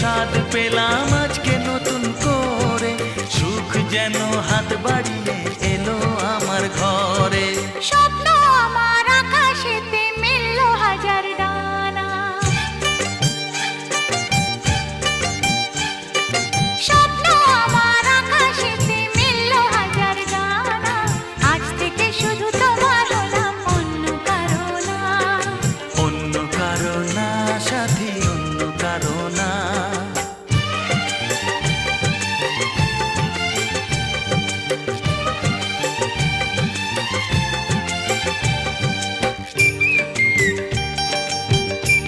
স্বাদ পেলাম আজকে নতুন করে, সুখ যেন হাত বাড়িয়ে এলো আমার ঘরে। স্বপ্ন আমার আকাশেতে মেলল হাজার ডানা, স্বপ্ন আমার আকাশেতে মেলল হাজার ডানা। আজ থেকে শুধু তোমার হলাম, অন্য কারো না। অন্য কারো না সাথী, অন্য কারো না।